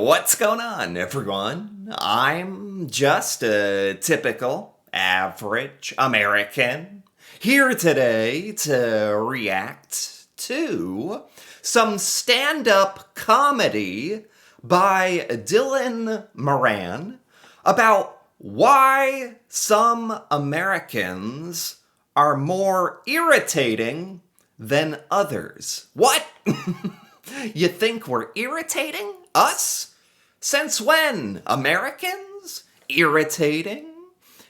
What's going on, everyone? I'm just a typical, average American here today to react to some stand-up comedy by Dylan Moran about why some Americans are more irritating than others. What? You think we're irritating? Us? Since when? Americans? Irritating?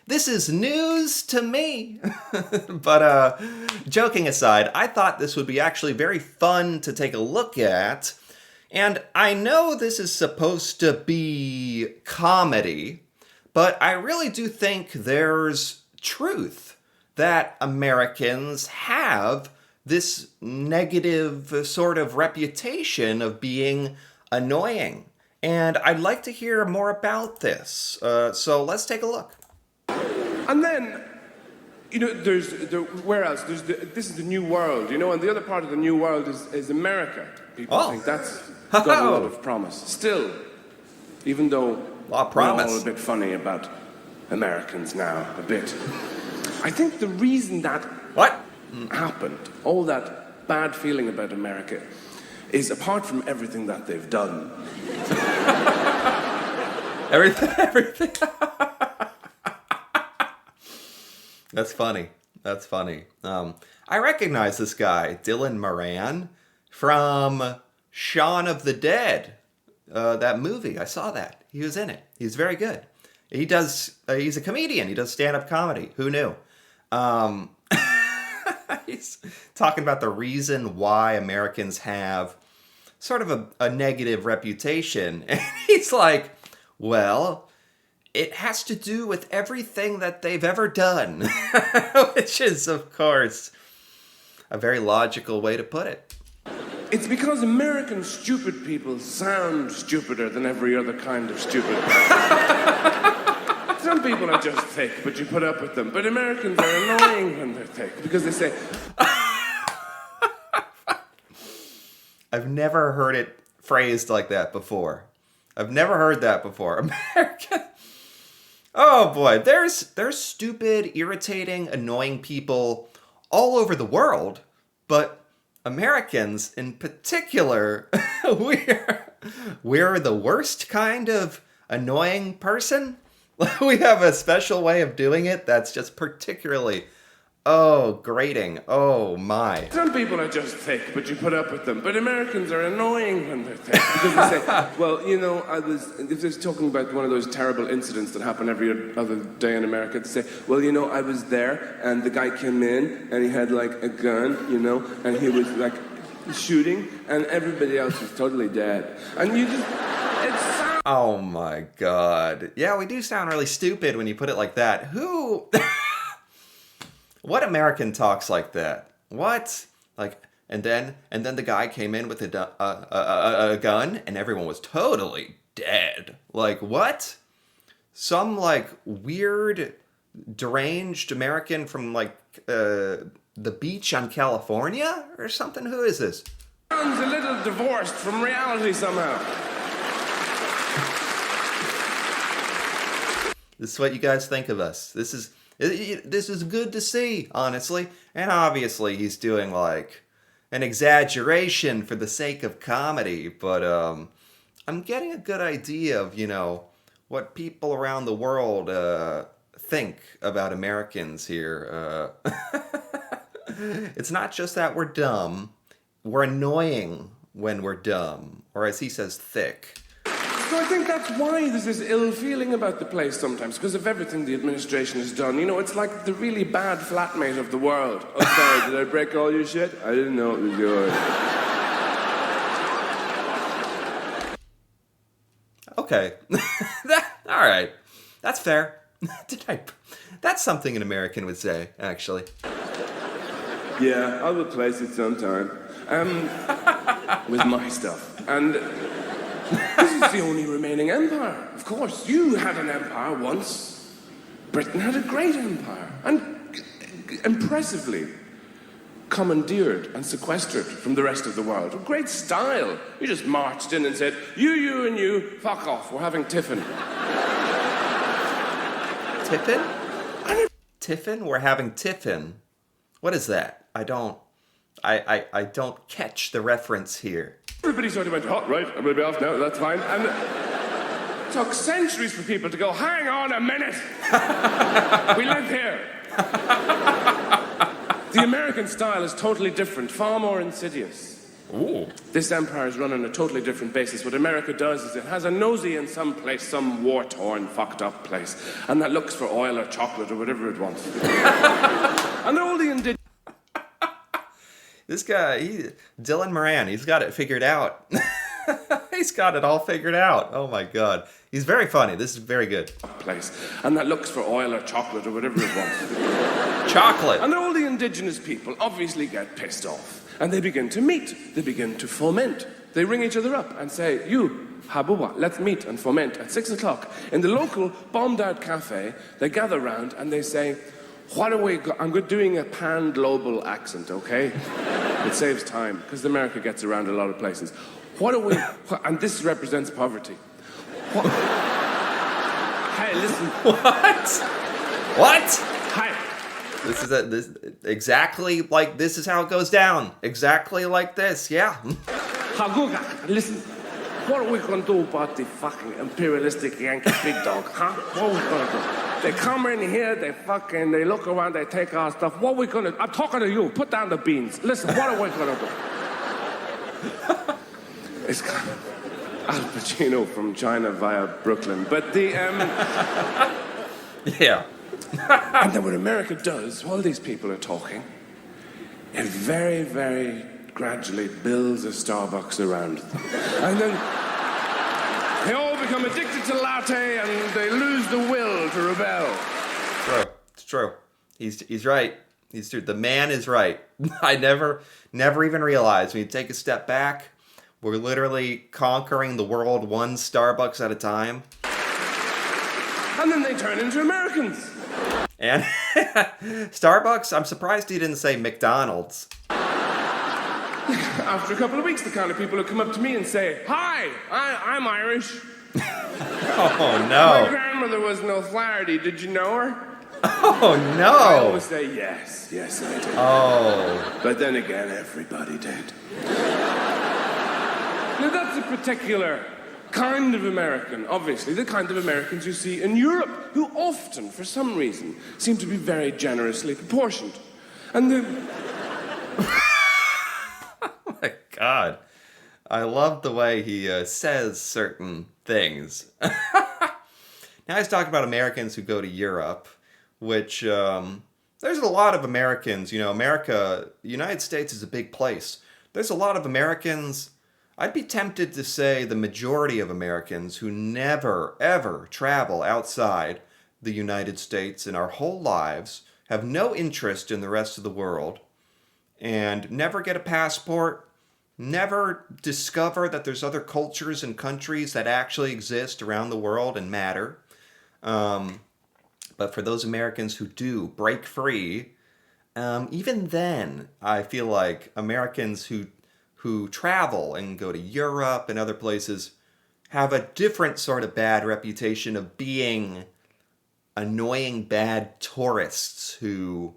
This is news to me. But joking aside, I thought this would be actually very fun to take a look at. And I know this is supposed to be comedy, but I really do think there's truth that Americans have this negative sort of reputation of being annoying. And I'd like to hear more about this. So let's take a look. And then, where else? This is the new world, and the other part of the new world is America. People think that's got a lot of promise. Still, even though we're all a bit funny about Americans now, a bit. I think the reason that happened, all that bad feeling about America, is apart from everything that they've done. Everything. That's funny. I recognize this guy, Dylan Moran, from Shaun of the Dead. That movie, I saw that. He was in it. He's very good. He's a comedian. He does stand-up comedy. Who knew? He's talking about the reason why Americans have sort of a negative reputation. And he's like, well, it has to do with everything that they've ever done. Which is, of course, a very logical way to put it. It's because American stupid people sound stupider than every other kind of stupid person. Some people are just thick, but you put up with them. But Americans are annoying when they're thick because they say... I've never heard it phrased like that before. I've never heard that before. American... Oh boy, there's stupid, irritating, annoying people all over the world, but Americans in particular, we're the worst kind of annoying person. We have a special way of doing it that's just particularly, grating. Oh my. Some people are just thick, but you put up with them. But Americans are annoying when they're thick because they say, well, if they're talking about one of those terrible incidents that happen every other day in America, they say, well, I was there and the guy came in and he had like a gun, and he was like shooting and everybody else was totally dead. And you just, oh my God. Yeah, we do sound really stupid when you put it like that. Who... What American talks like that? What? And then the guy came in with a gun and everyone was totally dead. Like, what? Some, weird, deranged American from, the beach on California or something? Who is this? Sounds a little divorced from reality somehow. This is what you guys think of us. This is good to see, honestly. And obviously he's doing an exaggeration for the sake of comedy, but I'm getting a good idea of, what people around the world think about Americans here. It's not just that we're dumb, we're annoying when we're dumb, or as he says, thick. So I think that's why there's this ill feeling about the place sometimes, because of everything the administration has done. It's like the really bad flatmate of the world. Oh, sorry, did I break all your shit? I didn't know it was yours. Okay. All right. That's fair. That's something an American would say, actually. Yeah, I'll replace it sometime. With my stuff. And... this is the only remaining empire. Of course, you had an empire once. Britain had a great empire. And impressively, commandeered and sequestered from the rest of the world. With great style. You just marched in and said, you, and you, fuck off, we're having tiffin. Tiffin? Tiffin? We're having tiffin. What is that? I don't catch the reference here. Everybody sort of went, oh, right, I'm going to be off now, that's fine. And it took centuries for people to go, hang on a minute. We live here. The American style is totally different, far more insidious. Ooh. This empire is run on a totally different basis. What America does is it has a nosy in some place, some war-torn, fucked-up place, and that looks for oil or chocolate or whatever it wants. And they're all the indigenous. This guy, Dylan Moran, he's got it figured out. He's got it all figured out. Oh my God. He's very funny. This is very good. Place. And that looks for oil or chocolate or whatever it wants. Chocolate. And all the indigenous people obviously get pissed off. And they begin to meet. They begin to foment. They ring each other up and say, you, Habuwa, let's meet and foment at 6 o'clock. In the local bombed-out cafe, they gather round and they say, what are we... I'm doing a pan-global accent, okay? It saves time, because America gets around a lot of places. What are we... And this represents poverty. What? Hey, listen. What? Hi. This exactly like this is how it goes down. Exactly like this, yeah. Haguga, listen. What are we going to do about the fucking imperialistic Yankee big dog, huh? What are we going to do? They come in here, they look around, they take our stuff. What are we going to... I'm talking to you. Put down the beans. Listen, what are we going to do? It's kind of Al Pacino from China via Brooklyn. But the... Yeah. And then what America does, while these people are talking, it very, very gradually builds a Starbucks around them. And then they all become addicted to latte and they lose the will to rebel. True. It's true. He's right. He's true. The man is right. I never even realized when you take a step back, we're literally conquering the world one Starbucks at a time. And then they turn into Americans. And Starbucks, I'm surprised he didn't say McDonald's. After a couple of weeks, the kind of people who come up to me and say, hi, I'm Irish. Oh, no. My grandmother was no Flaherty. Did you know her? Oh, no. I always say, yes, I did. Oh. But then again, everybody did. Now, that's a particular kind of American, obviously, the kind of Americans you see in Europe, who often, for some reason, seem to be very generously proportioned. And the... Oh my God. I love the way he says certain things. Now he's talking about Americans who go to Europe, which there's a lot of Americans, United States is a big place. There's a lot of Americans, I'd be tempted to say the majority of Americans who never, ever travel outside the United States in our whole lives, have no interest in the rest of the world, and never get a passport, never discover that there's other cultures and countries that actually exist around the world and matter. But for those Americans who do break free, even then, I feel like Americans who travel and go to Europe and other places have a different sort of bad reputation of being annoying bad tourists who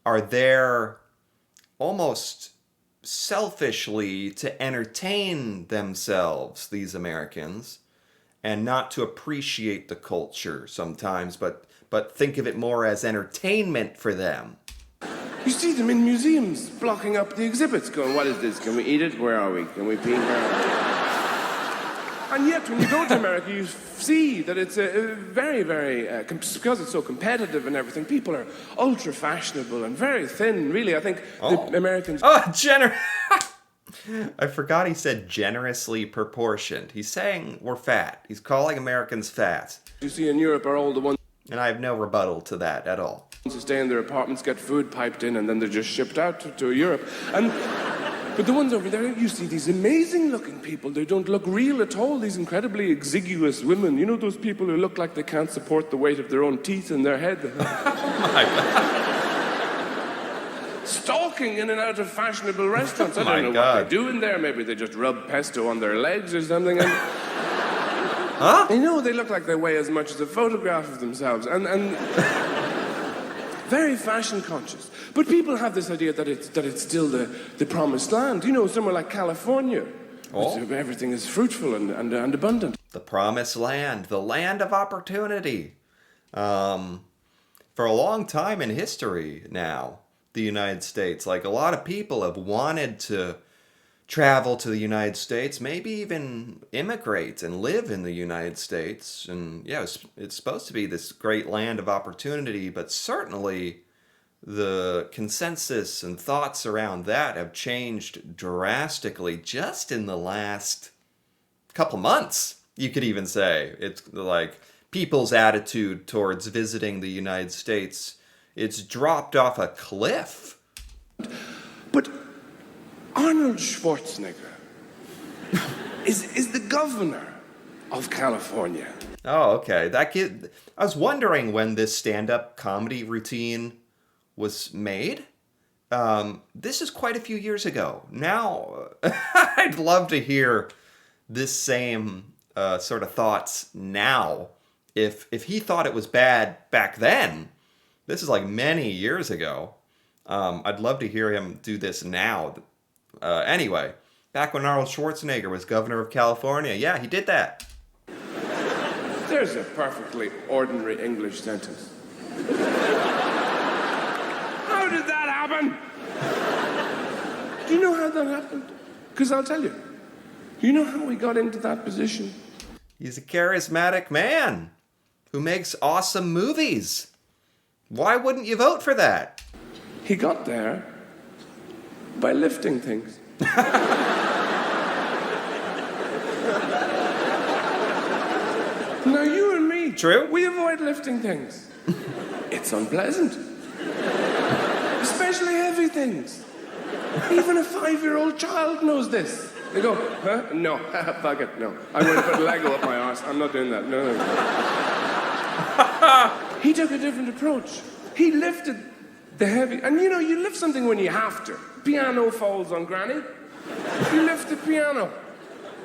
are there almost selfishly to entertain themselves, these Americans, and not to appreciate the culture sometimes, but think of it more as entertainment for them. You see them in museums, blocking up the exhibits, going, what is this? Can we eat it? Where are we? Can we pee? Where are we? And yet, when you go to America, you see that it's a very, very, because it's so competitive and everything, people are ultra-fashionable and very thin, really. I think the Americans... Oh, I forgot he said generously proportioned. He's saying we're fat. He's calling Americans fat. You see in Europe are all the ones... And I have no rebuttal to that at all. ...who stay in their apartments, get food piped in, and then they're just shipped out to Europe. But the ones over there, you see these amazing-looking people. They don't look real at all, these incredibly exiguous women. You know those people who look like they can't support the weight of their own teeth in their head? Oh, my God. Stalking walking in and out of fashionable restaurants. I don't know what they're doing there. Maybe they just rub pesto on their legs or something. And huh? You know, they look like they weigh as much as a photograph of themselves. And very fashion conscious. But people have this idea that it's still the promised land. You know, somewhere like California. Oh. Everything is fruitful and abundant. The promised land, the land of opportunity. For a long time in history now, the United States, like a lot of people have wanted to travel to the United States, maybe even immigrate and live in the United States. And yeah, it's supposed to be this great land of opportunity, but certainly the consensus and thoughts around that have changed drastically just in the last couple months, you could even say. It's like people's attitude towards visiting the United States, it's dropped off a cliff. But Arnold Schwarzenegger is the governor of California. Oh, okay. That kid. I was wondering when this stand-up comedy routine was made. This is quite a few years ago. Now, I'd love to hear this same sort of thoughts now. If he thought it was bad back then, this is like many years ago. I'd love to hear him do this now. Anyway, back when Arnold Schwarzenegger was governor of California, yeah, he did that. There's a perfectly ordinary English sentence. How did that happen? Do you know how that happened? Because I'll tell you. You know how we got into that position? He's a charismatic man who makes awesome movies. Why wouldn't you vote for that? He got there by lifting things. Now you and me, true, we avoid lifting things. It's unpleasant. Especially heavy things. Even a 5-year-old child knows this. They go, huh? No, fuck it, no. I'm going to put Lego up my arse. I'm not doing that, no. He took a different approach. He lifted the heavy, and you know, you lift something when you have to. Piano falls on Granny. You lift the piano.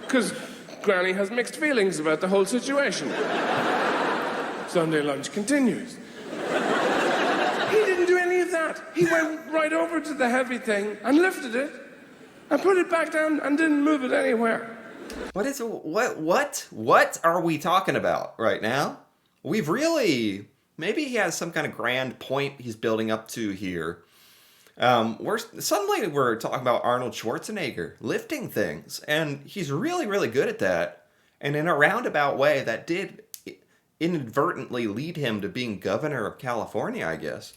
Because Granny has mixed feelings about the whole situation. Sunday lunch continues. He didn't do any of that. He went right over to the heavy thing and lifted it and put it back down and didn't move it anywhere. What are we talking about right now? We've really, maybe he has some kind of grand point he's building up to here. We're talking about Arnold Schwarzenegger lifting things, and he's really, really good at that. And in a roundabout way, that did inadvertently lead him to being governor of California, I guess.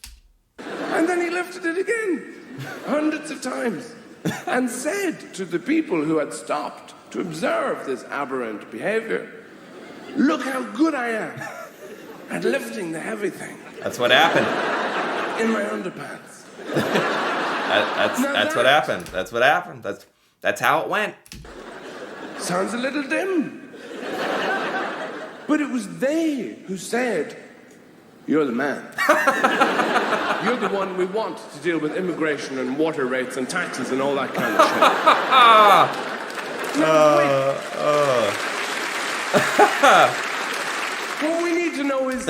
And then he lifted it again, hundreds of times, and said to the people who had stopped to observe this aberrant behavior, "Look how good I am at lifting the heavy thing." That's what happened. In my underpants. That's what happened. That's what happened. That's how it went. Sounds a little dim. But it was they who said, "You're the man. You're the one we want to deal with immigration and water rates and taxes and all that kind of shit." What we need to know is...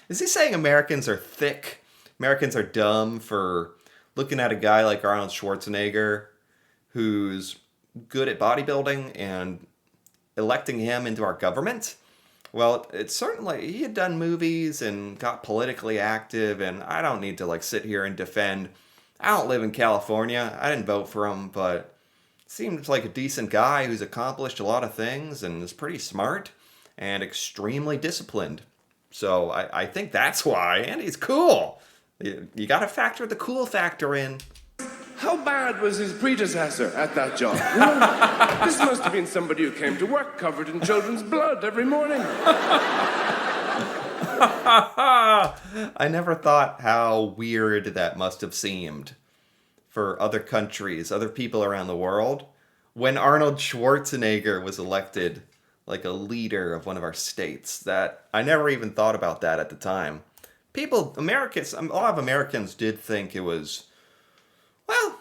Is he saying Americans are thick? Americans are dumb for looking at a guy like Arnold Schwarzenegger who's good at bodybuilding and electing him into our government? Well, it's certainly, he had done movies and got politically active, and I don't need to sit here and defend. I don't live in California. I didn't vote for him, but seems like a decent guy who's accomplished a lot of things and is pretty smart and extremely disciplined. So I think that's why, and he's cool. You got to factor the cool factor in. How bad was his predecessor at that job? You know, this must have been somebody who came to work covered in children's blood every morning. I never thought how weird that must have seemed for other countries, other people around the world, when Arnold Schwarzenegger was elected like a leader of one of our states. That I never even thought about that at the time. A lot of Americans did think it was Well,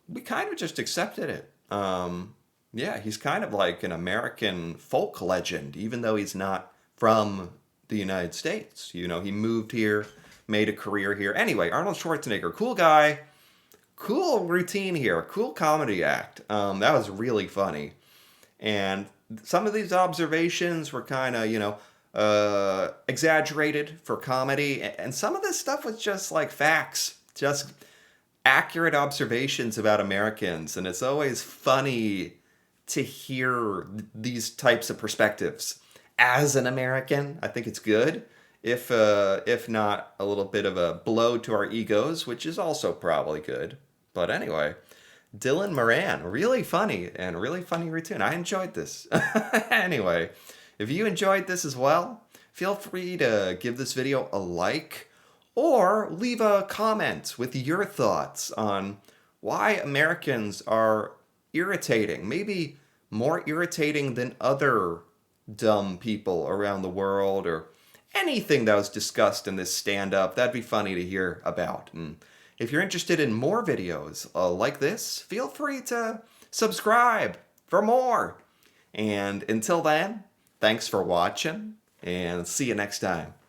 we kind of just accepted it. Yeah, he's kind of like an American folk legend, even though he's not from the United States. You know, he moved here, made a career here. Anyway, Arnold Schwarzenegger, cool guy, cool routine here, cool comedy act. That was really funny. And some of these observations were kind of, exaggerated for comedy. And some of this stuff was just like facts, just accurate observations about Americans. And it's always funny to hear these types of perspectives. As an American, I think it's good. If not a little bit of a blow to our egos, which is also probably good. But anyway, Dylan Moran, really funny and really funny routine. I enjoyed this. Anyway, if you enjoyed this as well, feel free to give this video a like or leave a comment with your thoughts on why Americans are irritating, maybe more irritating than other dumb people around the world, or anything that was discussed in this stand-up. That'd be funny to hear about. And if you're interested in more videos like this, feel free to subscribe for more. And until then, thanks for watching, and see you next time.